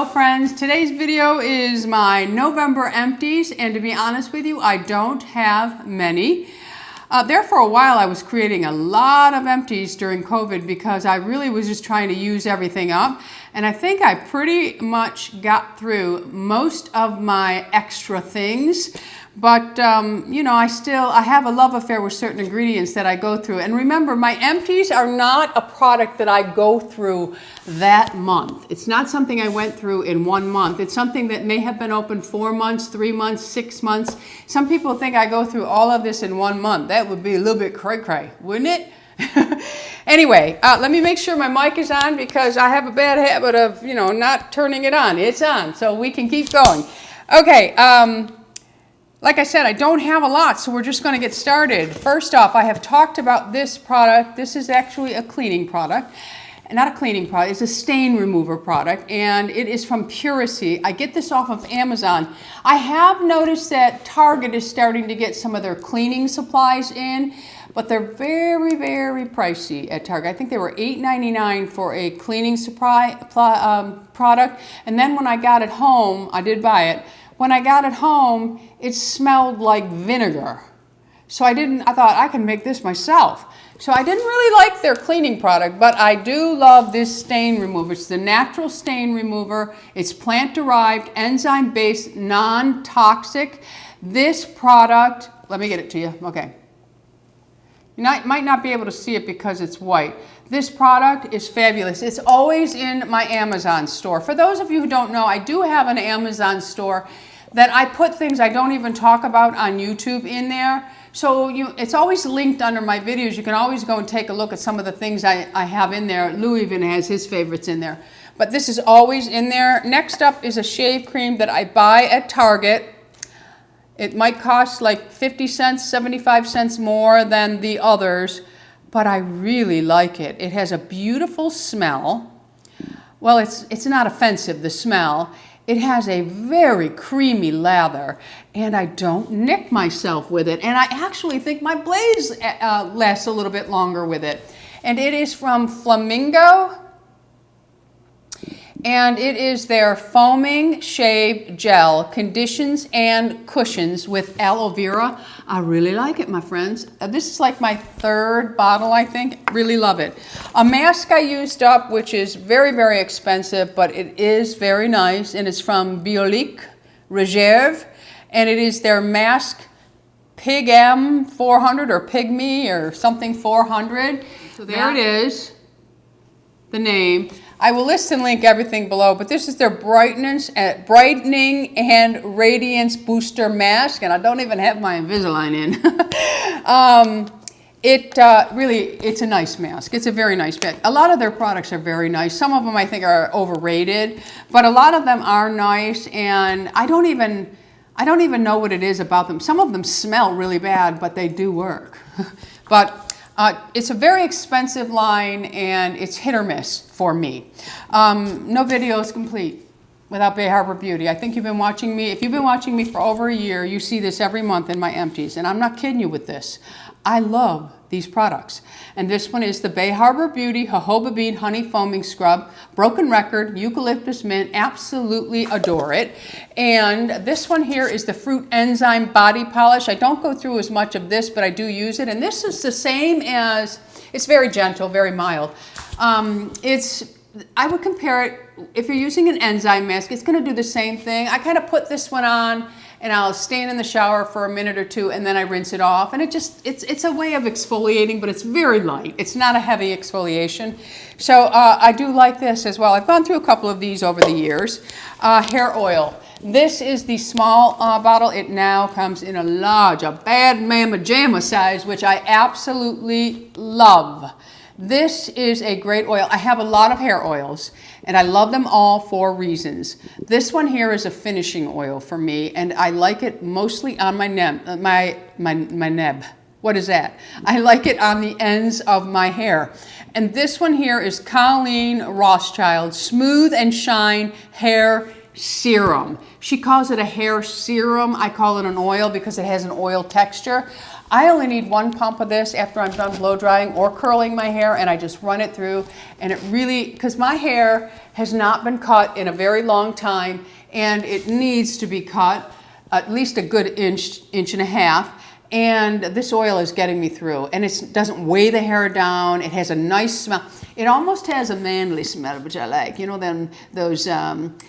Hello friends, today's video is my November empties, and to be honest with you, I don't have many. There for a while I was creating a lot of empties during COVID because I really was just trying to use everything up, and I think I pretty much got through most of my extra things. But, you know, I have a love affair with certain ingredients that I go through. And remember, my empties are not a product that I go through that month. It's not something I went through in 1 month. It's something that may have been open 4 months, 3 months, 6 months. Some people think I go through all of this in 1 month. That would be a little bit cray-cray, wouldn't it? Anyway, let me make sure my mic is on because I have a bad habit of, you know, not turning it on. It's on, so we can keep going. Okay. Like I said, I don't have a lot, so we're just going to get started. First off, I have talked about this product. This is actually a cleaning product. Not a cleaning product, it's a stain remover product, and it is from Puracy. I get this off of Amazon. I have noticed that Target is starting to get some of their cleaning supplies in, but they're very, very pricey at Target. I think they were $8.99 for a cleaning supply product, and then when I got it home, I did buy it. When I got it home, it smelled like vinegar. So I thought I can make this myself. So I didn't really like their cleaning product, but I do love this stain remover. It's the natural stain remover. It's plant-derived, enzyme-based, non-toxic. This product, let me get it to you. Okay. You might not be able to see it because it's white. This product is fabulous. It's always in my Amazon store. For those of you who don't know, I do have an Amazon store that I put things I don't even talk about on YouTube in there. So it's always linked under my videos. You can always go and take a look at some of the things I have in there. Lou even has his favorites in there. But this is always in there. Next up is a shave cream that I buy at Target. It might cost like 50 cents, 75 cents more than the others, but I really like it. It has a beautiful smell. Well, it's not offensive, the smell. It has a very creamy lather, and I don't nick myself with it. And I actually think my blades last a little bit longer with it. And it is from Flamingo, and it is their foaming shave gel, conditions and cushions with aloe vera. I really like it, my friends. This is like my 3rd bottle, I think. Really love it. A mask I used up, which is very, very expensive, but it is very nice, and it's from Biolique Recherche, and it is their mask PigM 400 or PigM or something 400. So there it is, the name. I will list and link everything below, but this is their brightening and radiance booster mask, and I don't even have my Invisalign in. It's a nice mask. It's a very nice mask. A lot of their products are very nice. Some of them I think are overrated, but a lot of them are nice, and I don't even know what it is about them. Some of them smell really bad, but they do work. But it's a very expensive line, and it's hit or miss for me. No video is complete without Bay Harbor Beauty. I think you've been watching me. If you've been watching me for over a year, you see this every month in my empties, and I'm not kidding you with this. I love these products. And this one is the Bay Harbor Beauty Jojoba Bead Honey Foaming Scrub, Broken Record, Eucalyptus Mint. Absolutely adore it. And this one here is the Fruit Enzyme Body Polish. I don't go through as much of this, but I do use it. And this is the same as, it's very gentle, very mild. I would compare it, if you're using an enzyme mask, it's going to do the same thing. I kind of put this one on, and I'll stand in the shower for a minute or two, and then I rinse it off. And it's a way of exfoliating, but it's very light. It's not a heavy exfoliation. So I do like this as well. I've gone through a couple of these over the years. Hair oil. This is the small bottle. It now comes in a large, a bad mamma jamma size, which I absolutely love. This is a great oil. I have a lot of hair oils, and I love them all for reasons. This one here is a finishing oil for me, and I like it mostly on my neb. What is that? I like it on the ends of my hair. And this one here is Colleen Rothschild Smooth and Shine Hair serum. She calls it a hair serum. I call it an oil because it has an oil texture. I only need 1 pump of this after I'm done blow drying or curling my hair, and I just run it through, and it really, because my hair has not been cut in a very long time, and it needs to be cut at least a good inch, inch and a half. And this oil is getting me through, and it doesn't weigh the hair down. It has a nice smell. It almost has a manly smell, which I like. You know, those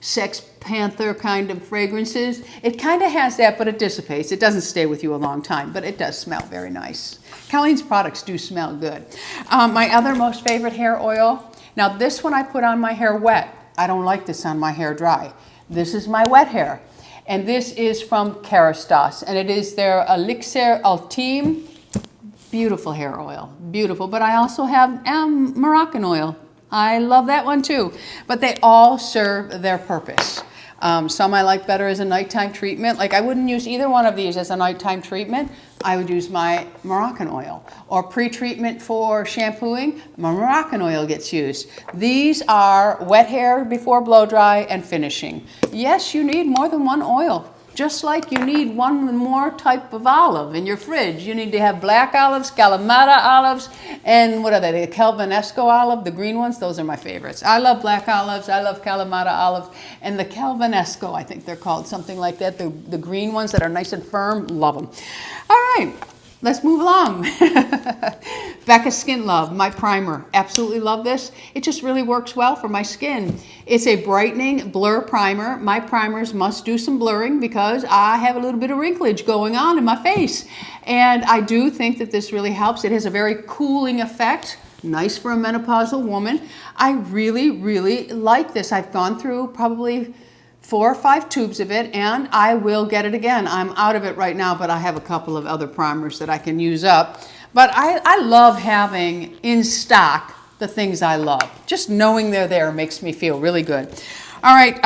Sex Panther kind of fragrances. It kind of has that, but it dissipates. It doesn't stay with you a long time, but it does smell very nice. Colleen's products do smell good. My other most favorite hair oil. Now this one I put on my hair wet. I don't like this on my hair dry. This is my wet hair. And this is from Kerastase, and it is their Elixir Ultime. Beautiful hair oil, beautiful. But I also have Moroccan oil. I love that one too. But they all serve their purpose. Some I like better as a nighttime treatment. Like I wouldn't use either one of these as a nighttime treatment. I would use my Moroccan oil. Or pre-treatment for shampooing, my Moroccan oil gets used. These are wet hair before blow dry and finishing. Yes, you need more than one oil. Just like you need one more type of olive in your fridge. You need to have black olives, Kalamata olives, and what are they? The Calvinesco olive, the green ones, those are my favorites. I love black olives, I love Kalamata olives, and the Calvinesco, I think they're called, something like that. The green ones that are nice and firm, love them. All right. Let's move along. Becca Skin Love, my primer. Absolutely love this. It just really works well for my skin. It's a brightening blur primer. My primers must do some blurring because I have a little bit of wrinklage going on in my face. And I do think that this really helps. It has a very cooling effect. Nice for a menopausal woman. I really, really like this. I've gone through probably 4 or 5 tubes of it, and I will get it again. I'm out of it right now, but I have a couple of other primers that I can use up. But I love having in stock the things I love. Just knowing they're there makes me feel really good. All right,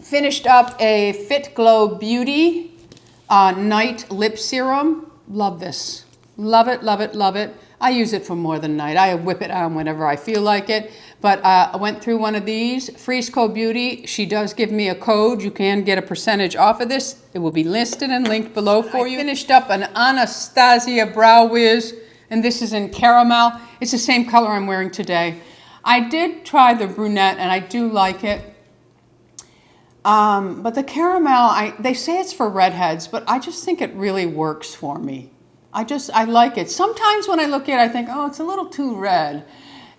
finished up a FitGlow Beauty Night Lip Serum. Love this. Love it, love it, love it. I use it for more than night. I whip it on whenever I feel like it. But I went through one of these, Freeze Co Beauty. She does give me a code. You can get a percentage off of this. It will be listed and linked below for you. I finished up an Anastasia Brow Whiz, and this is in caramel. It's the same color I'm wearing today. I did try the Brunette, and I do like it. But the caramel, they say it's for redheads, but I just think it really works for me. I like it. Sometimes when I look at it, I think, oh, it's a little too red.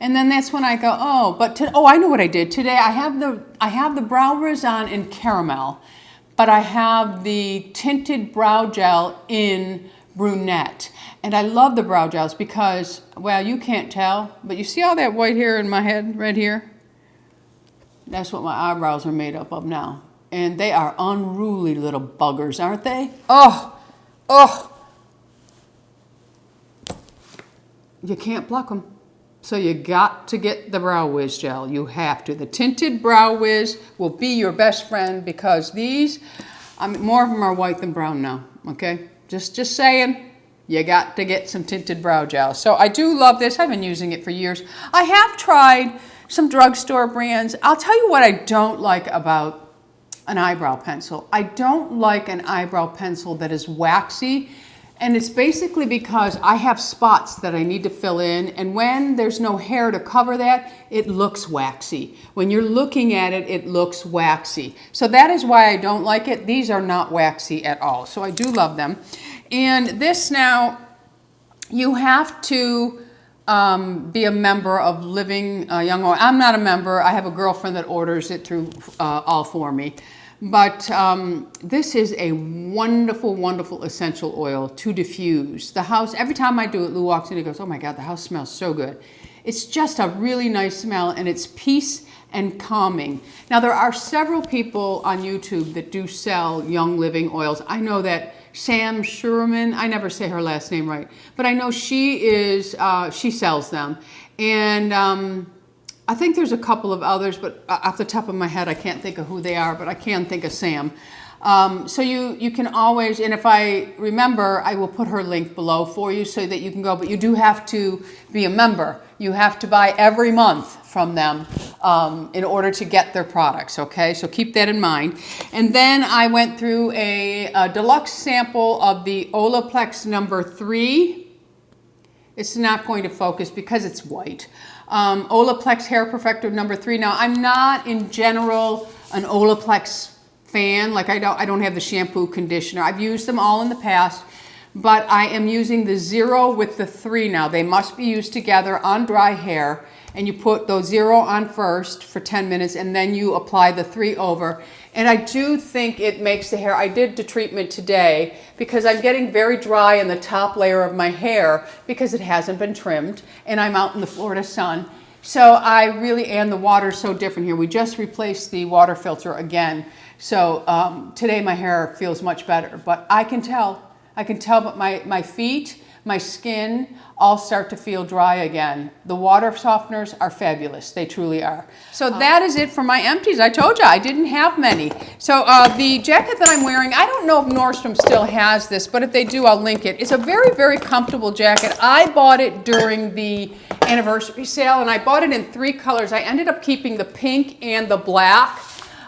And then that's when I go, oh, I know what I did. Today I have the Brow Whiz on in caramel, but I have the tinted brow gel in Brunette. And I love the brow gels because, well, you can't tell, but you see all that white hair in my head right here? That's what my eyebrows are made up of now. And they are unruly little buggers, aren't they? Oh, oh. You can't pluck them. So you got to get the Brow Whiz gel. You have to. The tinted Brow Whiz will be your best friend because these, more of them are white than brown now, okay? Just saying, you got to get some tinted brow gel. So I do love this. I've been using it for years. I have tried some drugstore brands. I'll tell you what I don't like about an eyebrow pencil. I don't like an eyebrow pencil that is waxy. And it's basically because I have spots that I need to fill in, and when there's no hair to cover that, it looks waxy. When you're looking at it, it looks waxy. So that is why I don't like it. These are not waxy at all, so I do love them. And this now, you have to be a member of Living Young Oil. I'm not a member. I have a girlfriend that orders it through all for me. But this is a wonderful, wonderful essential oil to diffuse. The house, every time I do it, Lou walks in and goes, oh my God, the house smells so good. It's just a really nice smell, and it's peace and calming. Now, there are several people on YouTube that do sell Young Living oils. I know that Sam Sherman, I never say her last name right, but I know she sells them. And I think there's a couple of others, but off the top of my head, I can't think of who they are, but I can think of Sam. So you can always, and if I remember, I will put her link below for you so that you can go, but you do have to be a member. You have to buy every month from them in order to get their products, okay? So keep that in mind. And then I went through a deluxe sample of the Olaplex number 3. It's not going to focus because it's white. Olaplex Hair Perfector number 3. Now, I'm not in general an Olaplex fan. Like I don't have the shampoo, conditioner. I've used them all in the past, but I am using the 0 with the 3 now. They must be used together on dry hair, and you put those 0 on first for 10 minutes, and then you apply the 3 over. And I do think it makes the hair, I did the treatment today because I'm getting very dry in the top layer of my hair because it hasn't been trimmed, and I'm out in the Florida sun. So I really, and the water's so different here. We just replaced the water filter again. So today my hair feels much better, but I can tell but my feet, my skin all start to feel dry again. The water softeners are fabulous. They truly are. So that is it for my empties. I told you I didn't have many. So the jacket that I'm wearing, I don't know if Nordstrom still has this, but if they do, I'll link it. It's a very, very comfortable jacket. I bought it during the anniversary sale, and I bought it in 3 colors. I ended up keeping the pink and the black.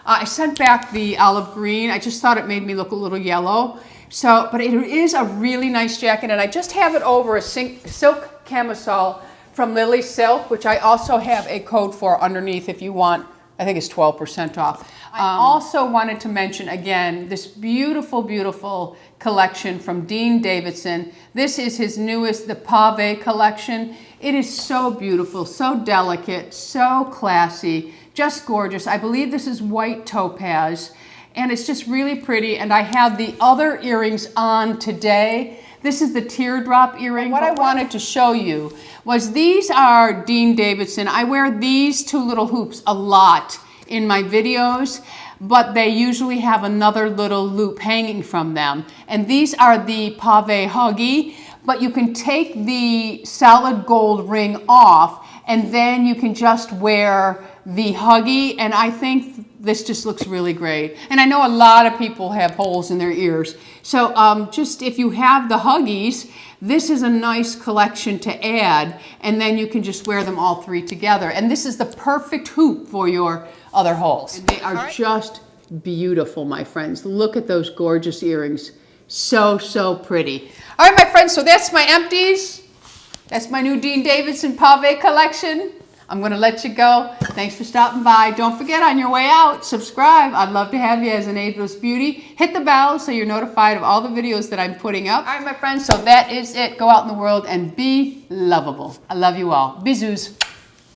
I sent back the olive green. I just thought it made me look a little yellow. So, but it is a really nice jacket, and I just have it over a silk camisole from Lily Silk, which I also have a code for underneath if you want. I think it's 12% off. I also wanted to mention again this beautiful, beautiful collection from Dean Davidson. This is his newest, the Pave collection. It is so beautiful, so delicate, so classy, just gorgeous. I believe this is white topaz. And it's just really pretty, and I have the other earrings on today. This is the Teardrop Earring. What I wanted to show you was these are Dean Davidson. I wear these 2 little hoops a lot in my videos, but they usually have another little loop hanging from them. And these are the Pave Huggy, but you can take the solid gold ring off, and then you can just wear the Huggy, and I think this just looks really great. And I know a lot of people have holes in their ears. So just if you have the Huggies, this is a nice collection to add, and then you can just wear them all 3 together. And this is the perfect hoop for your other holes. And they are just beautiful, my friends. Look at those gorgeous earrings. So, so pretty. All right, my friends, so that's my empties. That's my new Dean Davidson Pave collection. I'm going to let you go. Thanks for stopping by. Don't forget, on your way out, subscribe. I'd love to have you as an Ageless Beauty. Hit the bell so you're notified of all the videos that I'm putting up. All right, my friends, so that is it. Go out in the world and be lovable. I love you all. Bisous.